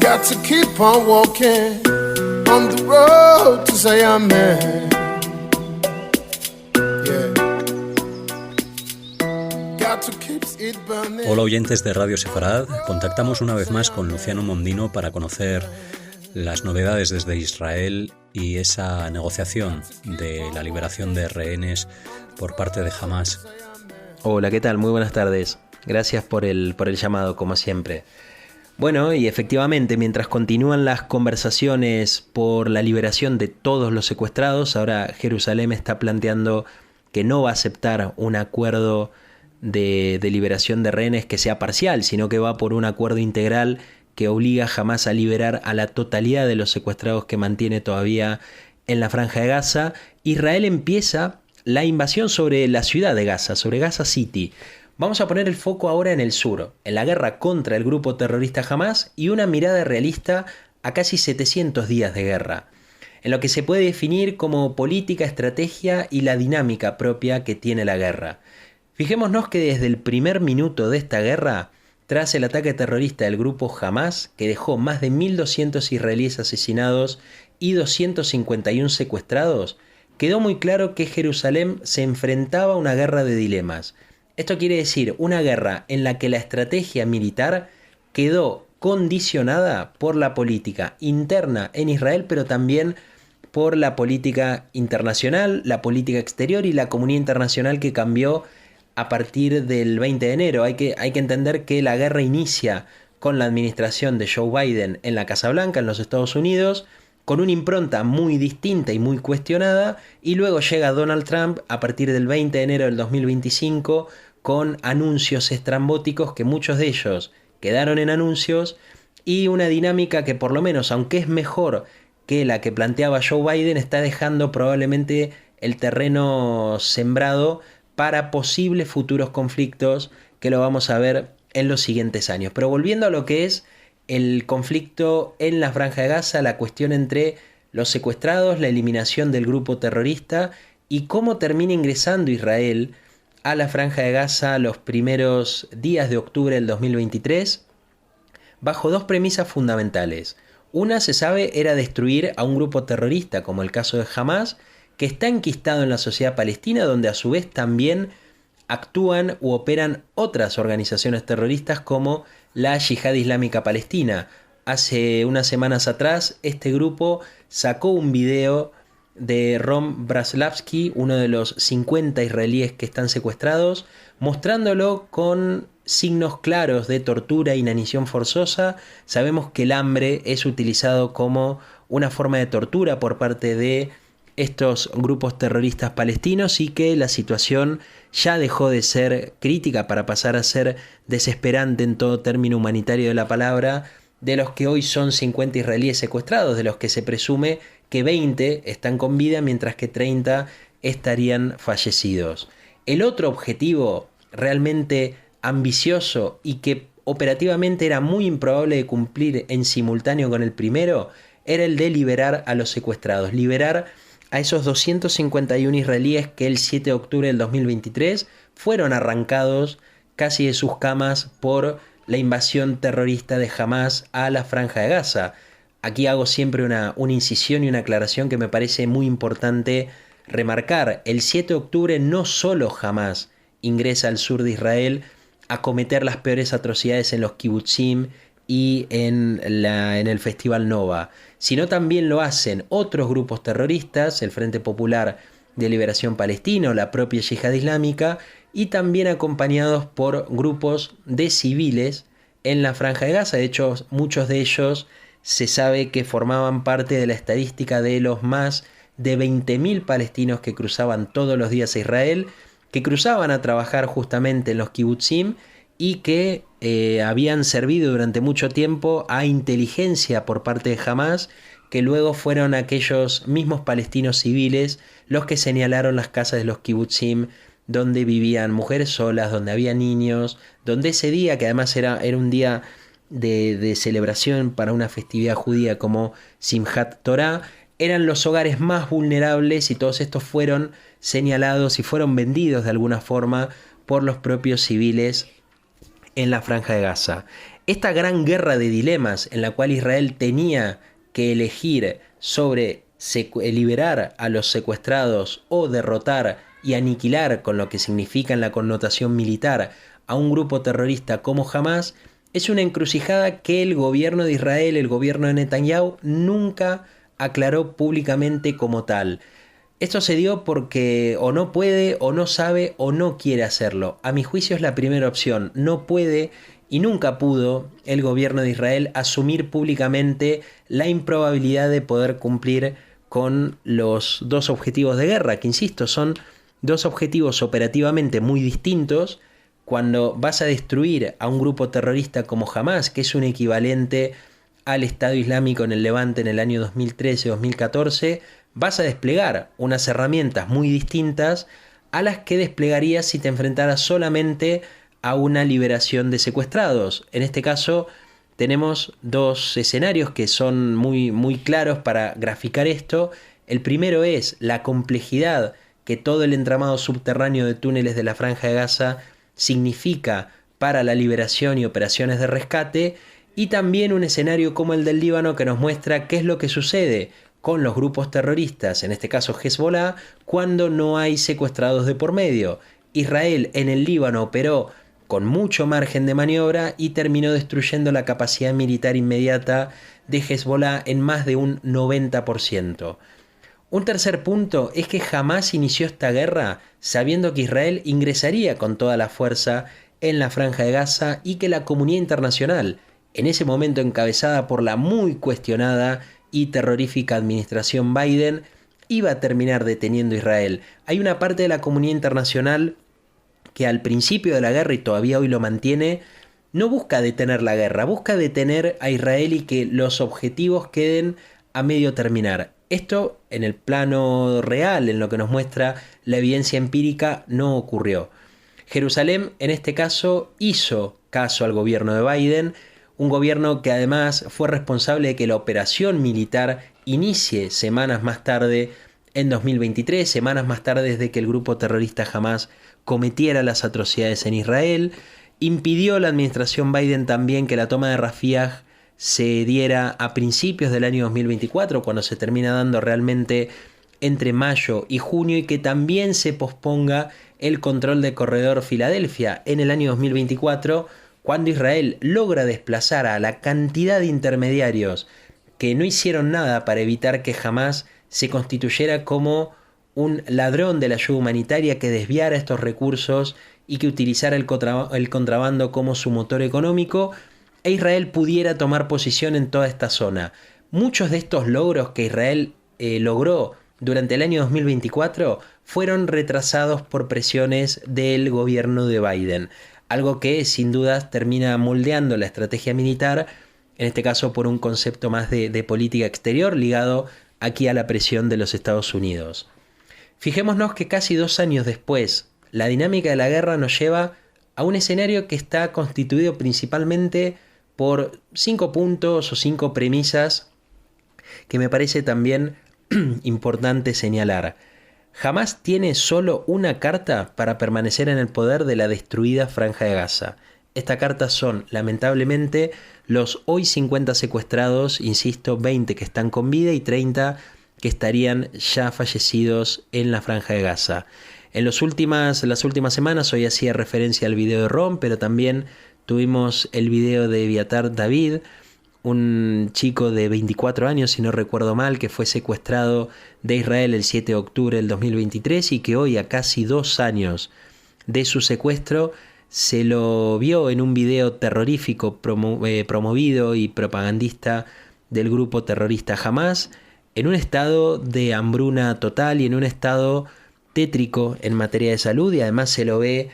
Got to keep on walking on the road to Zion, man. Yeah. Got to keep it burning. Hola oyentes de Radio Sefarad, contactamos una vez más con Luciano Mondino para conocer las novedades desde Israel y esa negociación de la liberación de rehenes por parte de Hamás. Hola, ¿qué tal? Muy buenas tardes. Gracias por el llamado, como siempre. Bueno, y efectivamente, mientras continúan las conversaciones por la liberación de todos los secuestrados, ahora Jerusalén está planteando que no va a aceptar un acuerdo de liberación de rehenes que sea parcial, sino que va por un acuerdo integral que obliga jamás a liberar a la totalidad de los secuestrados que mantiene todavía en la Franja de Gaza. Israel empieza la invasión sobre la ciudad de Gaza, sobre Gaza City. Vamos a poner el foco ahora en el sur, en la guerra contra el grupo terrorista Hamás y una mirada realista a casi 700 días de guerra, en lo que se puede definir como política, estrategia y la dinámica propia que tiene la guerra. Fijémonos que desde el primer minuto de esta guerra, tras el ataque terrorista del grupo Hamás, que dejó más de 1.200 israelíes asesinados y 251 secuestrados, quedó muy claro que Jerusalén se enfrentaba a una guerra de dilemas. Esto quiere decir una guerra en la que la estrategia militar quedó condicionada por la política interna en Israel, pero también por la política internacional, la política exterior y la comunidad internacional que cambió a partir del 20 de enero. Hay que entender que la guerra inicia con la administración de Joe Biden en la Casa Blanca, en los Estados Unidos, con una impronta muy distinta y muy cuestionada, y luego llega Donald Trump a partir del 20 de enero del 2025 con anuncios estrambóticos que muchos de ellos quedaron en anuncios, y una dinámica que por lo menos, aunque es mejor que la que planteaba Joe Biden, está dejando probablemente el terreno sembrado para posibles futuros conflictos que lo vamos a ver en los siguientes años. Pero volviendo a lo que es el conflicto en la Franja de Gaza, la cuestión entre los secuestrados, la eliminación del grupo terrorista y cómo termina ingresando Israel a la Franja de Gaza los primeros días de octubre del 2023, bajo dos premisas fundamentales. Una, se sabe, era destruir a un grupo terrorista, como el caso de Hamás, que está enquistado en la sociedad palestina, donde a su vez también actúan u operan otras organizaciones terroristas como la Yihad Islámica Palestina. Hace unas semanas atrás, este grupo sacó un video de Ron Braslavsky, uno de los 50 israelíes que están secuestrados, mostrándolo con signos claros de tortura e inanición forzosa. Sabemos que el hambre es utilizado como una forma de tortura por parte de estos grupos terroristas palestinos y que la situación ya dejó de ser crítica para pasar a ser desesperante en todo término humanitario de la palabra, de los que hoy son 50 israelíes secuestrados, de los que se presume que 20 están con vida mientras que 30 estarían fallecidos. El otro objetivo realmente ambicioso y que operativamente era muy improbable de cumplir en simultáneo con el primero era el de liberar a los secuestrados, liberar a esos 251 israelíes que el 7 de octubre del 2023 fueron arrancados casi de sus camas por la invasión terrorista de Hamás a la Franja de Gaza. Aquí hago siempre una incisión y una aclaración que me parece muy importante remarcar. El 7 de octubre no solo Hamás ingresa al sur de Israel a cometer las peores atrocidades en los kibutzim y en el Festival Nova, sino también lo hacen otros grupos terroristas, el Frente Popular de Liberación Palestina o la propia Yihad Islámica, y también acompañados por grupos de civiles en la Franja de Gaza. De hecho, muchos de ellos se sabe que formaban parte de la estadística de los más de 20.000 palestinos que cruzaban todos los días a Israel, que cruzaban a trabajar justamente en los kibutzim y que habían servido durante mucho tiempo a inteligencia por parte de Hamás, que luego fueron aquellos mismos palestinos civiles los que señalaron las casas de los kibutzim donde vivían mujeres solas, donde había niños, donde ese día, que además era un día de celebración para una festividad judía como Simchat Torah, eran los hogares más vulnerables, y todos estos fueron señalados y fueron vendidos de alguna forma por los propios civiles en la Franja de Gaza. Esta gran guerra de dilemas en la cual Israel tenía que elegir sobre liberar a los secuestrados o derrotar y aniquilar, con lo que significa en la connotación militar, a un grupo terrorista como Hamás, es una encrucijada que el gobierno de Israel, el gobierno de Netanyahu, nunca aclaró públicamente como tal. Esto se dio porque o no puede, o no sabe, o no quiere hacerlo. A mi juicio es la primera opción. No puede y nunca pudo el gobierno de Israel asumir públicamente la improbabilidad de poder cumplir con los dos objetivos de guerra, que insisto, son dos objetivos operativamente muy distintos. Cuando vas a destruir a un grupo terrorista como Hamás, que es un equivalente al Estado Islámico en el Levante en el año 2013-2014, vas a desplegar unas herramientas muy distintas a las que desplegarías si te enfrentaras solamente a una liberación de secuestrados. En este caso tenemos dos escenarios que son muy claros para graficar esto. El primero es la complejidad que todo el entramado subterráneo de túneles de la Franja de Gaza significa para la liberación y operaciones de rescate, y también un escenario como el del Líbano que nos muestra qué es lo que sucede con los grupos terroristas, en este caso Hezbollah, cuando no hay secuestrados de por medio. Israel en el Líbano operó con mucho margen de maniobra y terminó destruyendo la capacidad militar inmediata de Hezbollah en más de un 90%. Un tercer punto es que jamás inició esta guerra sabiendo que Israel ingresaría con toda la fuerza en la Franja de Gaza y que la comunidad internacional, en ese momento encabezada por la muy cuestionada y terrorífica administración Biden, iba a terminar deteniendo a Israel. Hay una parte de la comunidad internacional que al principio de la guerra, y todavía hoy lo mantiene, no busca detener la guerra, busca detener a Israel y que los objetivos queden a medio terminar. Esto en el plano real, en lo que nos muestra la evidencia empírica, no ocurrió. Jerusalén en este caso hizo caso al gobierno de Biden, un gobierno que además fue responsable de que la operación militar inicie semanas más tarde, en 2023, semanas más tarde desde que el grupo terrorista Hamás cometiera las atrocidades en Israel. Impidió la administración Biden también que la toma de Rafiah se diera a principios del año 2024, cuando se termina dando realmente entre mayo y junio, y que también se posponga el control del corredor Filadelfia en el año 2024, cuando Israel logra desplazar a la cantidad de intermediarios que no hicieron nada para evitar que Hamás se constituyera como un ladrón de la ayuda humanitaria que desviara estos recursos y que utilizara el contrabando como su motor económico, e Israel pudiera tomar posición en toda esta zona. Muchos de estos logros que Israel logró durante el año 2024 fueron retrasados por presiones del gobierno de Biden, algo que sin dudas termina moldeando la estrategia militar, en este caso por un concepto más de política exterior ligado aquí a la presión de los Estados Unidos. Fijémonos que casi 2 años después, la dinámica de la guerra nos lleva a un escenario que está constituido principalmente por 5 puntos o 5 premisas que me parece también importante señalar. Hamás tiene solo una carta para permanecer en el poder de la destruida Franja de Gaza. Esta carta son, lamentablemente, los hoy 50 secuestrados, insisto, 20 que están con vida y 30 que estarían ya fallecidos en la Franja de Gaza. En las últimas semanas, hoy hacía referencia al video de Ron, pero también tuvimos el video de Eviatar David, un chico de 24 años, si no recuerdo mal, que fue secuestrado de Israel el 7 de octubre del 2023 y que hoy, a casi 2 años de su secuestro, se lo vio en un video terrorífico promovido y propagandista del grupo terrorista Hamás, en un estado de hambruna total y en un estado tétrico en materia de salud, y además se lo ve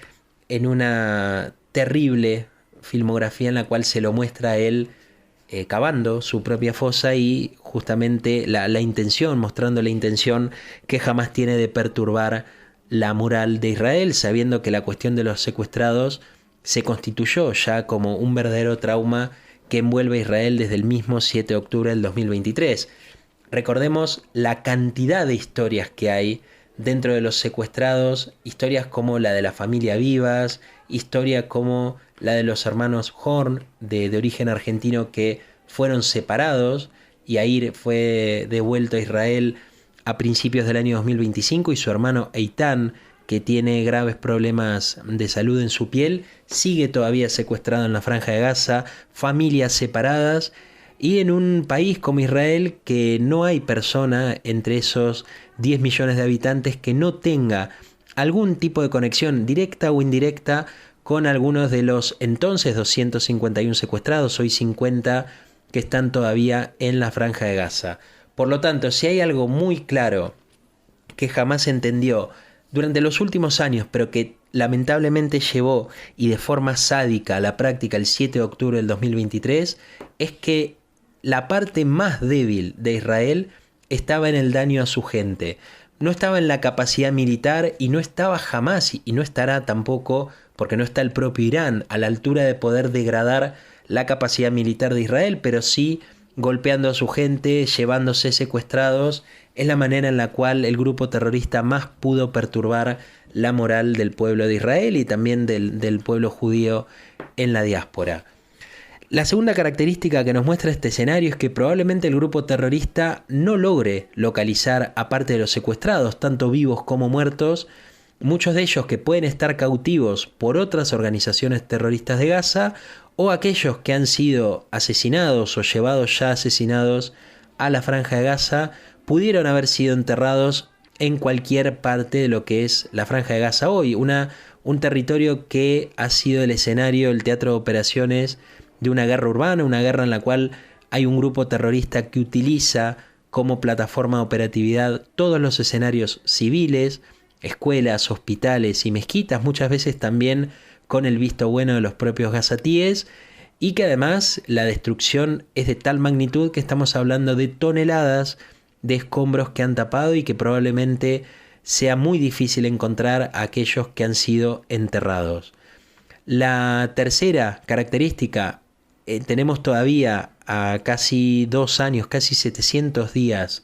en una terrible filmografía en la cual se lo muestra a él cavando su propia fosa y justamente la intención, mostrando la intención que Hamás tiene de perturbar la moral de Israel, sabiendo que la cuestión de los secuestrados se constituyó ya como un verdadero trauma que envuelve a Israel desde el mismo 7 de octubre del 2023. Recordemos la cantidad de historias que hay dentro de los secuestrados historias como la de la familia Vivas, historias como la de los hermanos Horn, de origen argentino, que fueron separados. Yair fue devuelto a Israel a principios del año 2025 y su hermano Eitan, que tiene graves problemas de salud en su piel, sigue todavía secuestrado en la Franja de Gaza, familias separadas, y en un país como Israel que no hay persona entre esos 10 millones de habitantes que no tenga algún tipo de conexión directa o indirecta con algunos de los entonces 251 secuestrados, hoy 50, que están todavía en la Franja de Gaza. Por lo tanto, si hay algo muy claro que jamás entendió durante los últimos años, pero que lamentablemente llevó y de forma sádica a la práctica el 7 de octubre del 2023, es que la parte más débil de Israel estaba en el daño a su gente. No estaba en la capacidad militar y no estaba jamás, y no estará tampoco, porque no está el propio Irán a la altura de poder degradar la capacidad militar de Israel, pero sí golpeando a su gente, llevándose secuestrados. Es la manera en la cual el grupo terrorista más pudo perturbar la moral del pueblo de Israel y también del pueblo judío en la diáspora. La segunda característica que nos muestra este escenario es que probablemente el grupo terrorista no logre localizar, aparte de los secuestrados, tanto vivos como muertos, muchos de ellos que pueden estar cautivos por otras organizaciones terroristas de Gaza, o aquellos que han sido asesinados o llevados ya asesinados a la Franja de Gaza, pudieron haber sido enterrados en cualquier parte de lo que es la Franja de Gaza hoy, un territorio que ha sido el escenario, el teatro de operaciones de una guerra urbana, una guerra en la cual hay un grupo terrorista que utiliza como plataforma de operatividad todos los escenarios civiles, escuelas, hospitales y mezquitas, muchas veces también con el visto bueno de los propios gazatíes, y que además la destrucción es de tal magnitud que estamos hablando de toneladas de escombros que han tapado y que probablemente sea muy difícil encontrar a aquellos que han sido enterrados. La tercera característica, tenemos todavía a casi 2 años, casi 700 días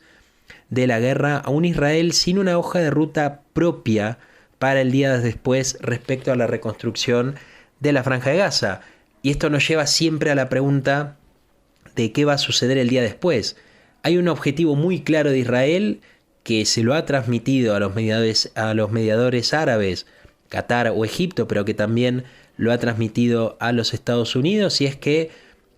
de la guerra, a un Israel sin una hoja de ruta propia para el día después respecto a la reconstrucción de la Franja de Gaza. Y esto nos lleva siempre a la pregunta de qué va a suceder el día después. Hay un objetivo muy claro de Israel que se lo ha transmitido a los mediadores árabes, Qatar o Egipto, pero que también lo ha transmitido a los Estados Unidos, y es que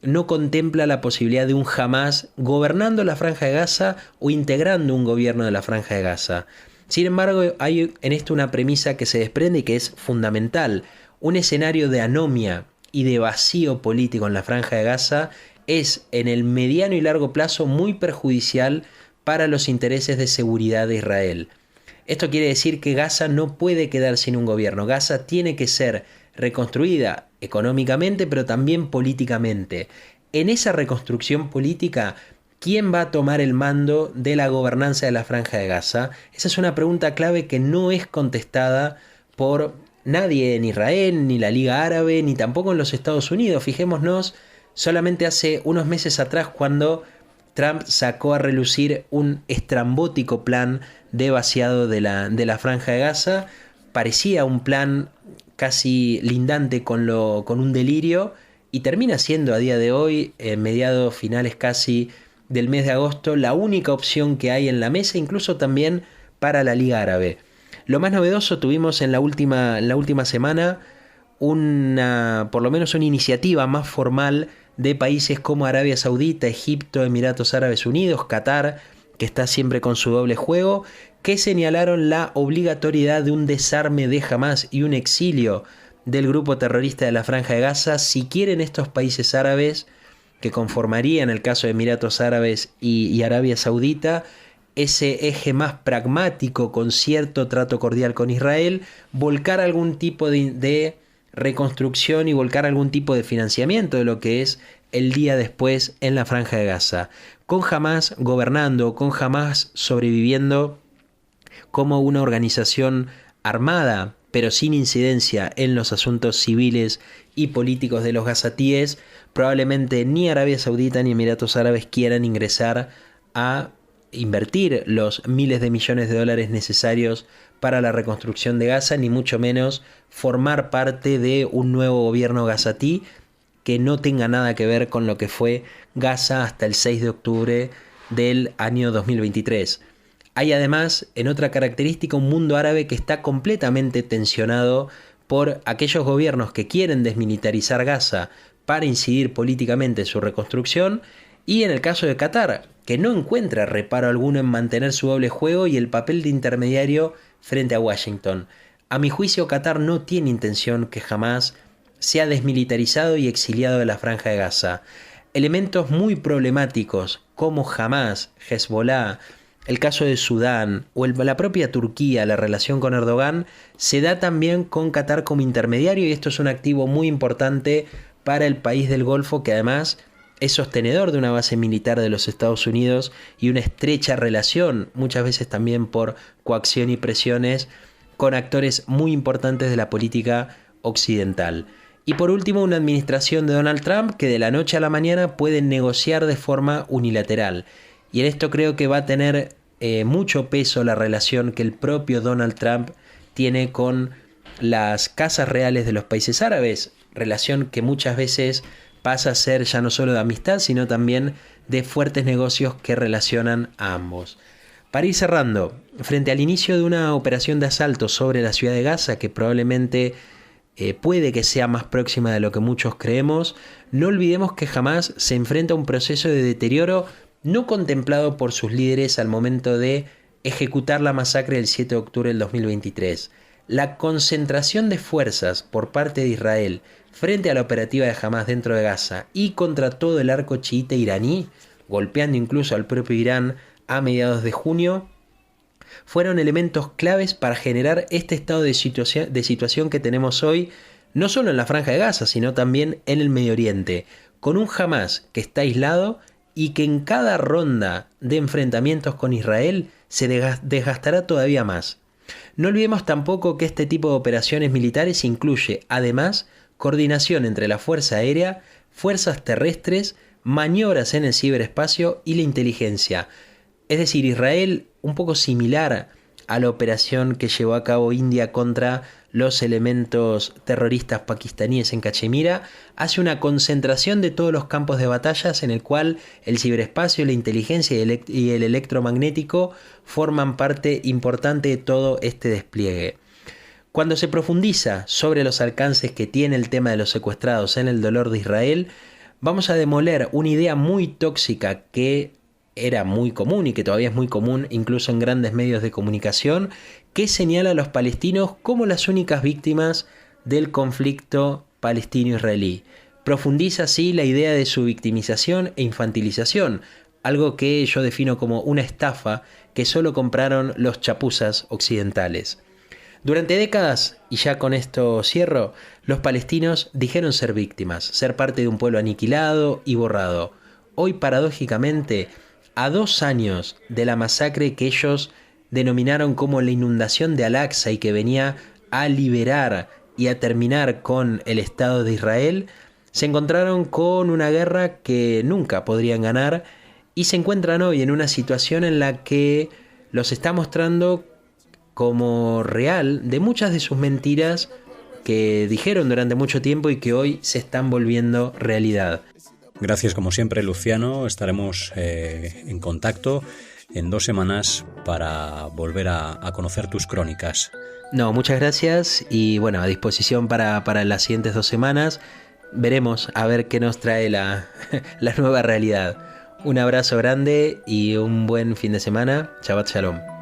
no contempla la posibilidad de un Hamás gobernando la Franja de Gaza o integrando un gobierno de la Franja de Gaza. Sin embargo, hay en esto una premisa que se desprende y que es fundamental. Un escenario de anomia y de vacío político en la Franja de Gaza es en el mediano y largo plazo muy perjudicial para los intereses de seguridad de Israel. Esto quiere decir que Gaza no puede quedar sin un gobierno. Gaza tiene que ser reconstruida económicamente, pero también políticamente. En esa reconstrucción política, ¿quién va a tomar el mando de la gobernanza de la Franja de Gaza? Esa es una pregunta clave que no es contestada por nadie en Israel, ni la Liga Árabe, ni tampoco en los Estados Unidos. Fijémonos solamente hace unos meses atrás cuando Trump sacó a relucir un estrambótico plan de vaciado de la Franja de Gaza. Parecía un plan casi lindante con un delirio, y termina siendo a día de hoy, mediados finales casi del mes de agosto, la única opción que hay en la mesa, incluso también para la Liga Árabe. Lo más novedoso tuvimos en la última semana por lo menos una iniciativa más formal de países como Arabia Saudita, Egipto, Emiratos Árabes Unidos, Qatar, que está siempre con su doble juego, que señalaron la obligatoriedad de un desarme de Hamás y un exilio del grupo terrorista de la Franja de Gaza si quieren estos países árabes, que conformarían el caso de Emiratos Árabes y Arabia Saudita, ese eje más pragmático con cierto trato cordial con Israel, volcar algún tipo de reconstrucción y volcar algún tipo de financiamiento de lo que es el día después en la Franja de Gaza, con Hamás gobernando, con Hamás sobreviviendo como una organización armada, pero sin incidencia en los asuntos civiles y políticos de los gazatíes. Probablemente ni Arabia Saudita ni Emiratos Árabes quieran ingresar a invertir los miles de millones de dólares necesarios para la reconstrucción de Gaza, ni mucho menos formar parte de un nuevo gobierno gazatí que no tenga nada que ver con lo que fue Gaza hasta el 6 de octubre del año 2023. Hay además, en otra característica, un mundo árabe que está completamente tensionado por aquellos gobiernos que quieren desmilitarizar Gaza para incidir políticamente en su reconstrucción, y en el caso de Qatar, que no encuentra reparo alguno en mantener su doble juego y el papel de intermediario frente a Washington. A mi juicio, Qatar no tiene intención que jamás sea desmilitarizado y exiliado de la Franja de Gaza. Elementos muy problemáticos como Hamas, Hezbollah, el caso de Sudán o la propia Turquía, la relación con Erdogan, se da también con Qatar como intermediario, y esto es un activo muy importante para el país del Golfo, que además es sostenedor de una base militar de los Estados Unidos y una estrecha relación, muchas veces también por coacción y presiones, con actores muy importantes de la política occidental. Y por último, una administración de Donald Trump que de la noche a la mañana puede negociar de forma unilateral. Y en esto creo que va a tener mucho peso la relación que el propio Donald Trump tiene con las casas reales de los países árabes, relación que muchas veces pasa a ser ya no solo de amistad, sino también de fuertes negocios que relacionan a ambos. Para ir cerrando, frente al inicio de una operación de asalto sobre la ciudad de Gaza, que probablemente puede que sea más próxima de lo que muchos creemos, no olvidemos que Hamas se enfrenta a un proceso de deterioro no contemplado por sus líderes al momento de ejecutar la masacre del 7 de octubre del 2023. La concentración de fuerzas por parte de Israel frente a la operativa de Hamas dentro de Gaza y contra todo el arco chiita iraní, golpeando incluso al propio Irán a mediados de junio, fueron elementos claves para generar este estado de situación que tenemos hoy, no solo en la Franja de Gaza, sino también en el Medio Oriente, con un Hamas que está aislado y que en cada ronda de enfrentamientos con Israel se desgastará todavía más. No olvidemos tampoco que este tipo de operaciones militares incluye, además, coordinación entre la Fuerza Aérea, fuerzas terrestres, maniobras en el ciberespacio y la inteligencia. Es decir, Israel, un poco similar a la operación que llevó a cabo India contra los elementos terroristas pakistaníes en Cachemira, hace una concentración de todos los campos de batallas en el cual el ciberespacio, la inteligencia y el electromagnético forman parte importante de todo este despliegue. Cuando se profundiza sobre los alcances que tiene el tema de los secuestrados en el dolor de Israel, vamos a demoler una idea muy tóxica que era muy común y que todavía es muy común incluso en grandes medios de comunicación, que señala a los palestinos como las únicas víctimas del conflicto palestino-israelí. Profundiza así la idea de su victimización e infantilización, algo que yo defino como una estafa que solo compraron los chapuzas occidentales. Durante décadas, y ya con esto cierro, los palestinos dijeron ser víctimas, ser parte de un pueblo aniquilado y borrado. Hoy, paradójicamente, a 2 años de la masacre que ellos denominaron como la inundación de Al-Aqsa y que venía a liberar y a terminar con el Estado de Israel, se encontraron con una guerra que nunca podrían ganar y se encuentran hoy en una situación en la que los está mostrando como real de muchas de sus mentiras que dijeron durante mucho tiempo y que hoy se están volviendo realidad. Gracias como siempre, Luciano. Estaremos en contacto en 2 semanas para volver a conocer tus crónicas. No, muchas gracias y bueno, a disposición para las siguientes 2 semanas. Veremos a ver qué nos trae la nueva realidad. Un abrazo grande y un buen fin de semana. Shabbat Shalom.